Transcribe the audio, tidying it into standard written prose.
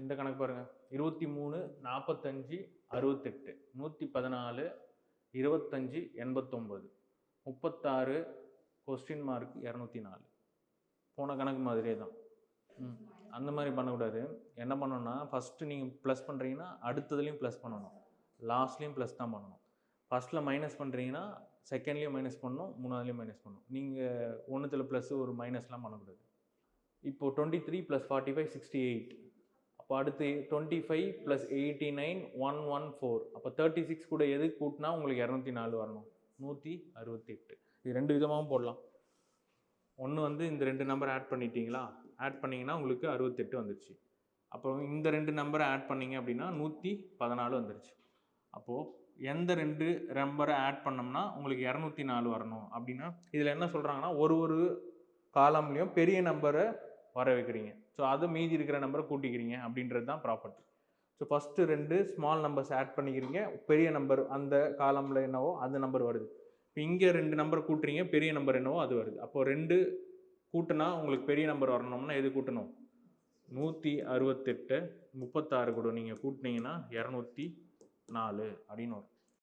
இந்த கணக்கு பாருங்க. 23 45 68 114 25 89 36 கொஸ்டின் மார்க் 204. போன கணக்கு மாதிரியே தான். அந்த மாதிரி பண்ணக்கூடாது. என்ன பண்ணணும்னா ஃபஸ்ட்டு நீங்கள் ப்ளஸ் பண்ணுறீங்கன்னா அடுத்ததுலேயும் ப்ளஸ் பண்ணணும், லாஸ்ட்லேயும் ப்ளஸ் தான் பண்ணணும். ஃபஸ்ட்டில் மைனஸ் பண்ணுறீங்கன்னா செகண்ட்லேயும் மைனஸ் பண்ணணும், மூணாவதுலேயும் மைனஸ் பண்ணணும். நீங்கள் ஒன்றுத்தில் ப்ளஸ் ஒரு மைனஸ்லாம் பண்ணக்கூடாது. இப்போது 23 + 45 68. அப்போ அடுத்து 25 + 89 114. அப்போ 36 கூட எது கூட்டினா உங்களுக்கு 204 வரணும்? 168. இது ரெண்டு விதமாகவும் போடலாம். ஒன்று வந்து இந்த ரெண்டு நம்பர் ஆட் பண்ணிட்டீங்களா, ஆட் பண்ணிங்கன்னா உங்களுக்கு 68 வந்துடுச்சு. அப்புறம் இந்த ரெண்டு நம்பரை ஆட் பண்ணிங்க அப்படின்னா 114 வந்துடுச்சு. அப்போது எந்த ரெண்டு நம்பரை ஆட் பண்ணோம்னா உங்களுக்கு 204 வரணும் அப்படின்னா, இதில் என்ன சொல்கிறாங்கன்னா ஒரு காலம்லேயும் பெரிய நம்பரை வர வைக்கிறீங்க. ஸோ அதை மீதி இருக்கிற நம்பரை கூட்டிக்கிறீங்க அப்படின்றது தான் ப்ராப்பர்ட்டி. ஸோ ஃபஸ்ட்டு ரெண்டு ஸ்மால் நம்பர்ஸ் ஆட் பண்ணிக்கிறீங்க, பெரிய நம்பர் அந்த காலமில் என்னவோ அந்த நம்பர் வருது. இப்போ இங்கே ரெண்டு நம்பர் கூட்டுறீங்க, பெரிய நம்பர் என்னவோ அது வருது. அப்போது ரெண்டு கூட்டினா உங்களுக்கு பெரிய நம்பர் வரணும்னா எது கூட்டணும்? 168 36 கூட நீங்கள் கூட்டினீங்கன்னா 204 அப்படின்னு வரும்.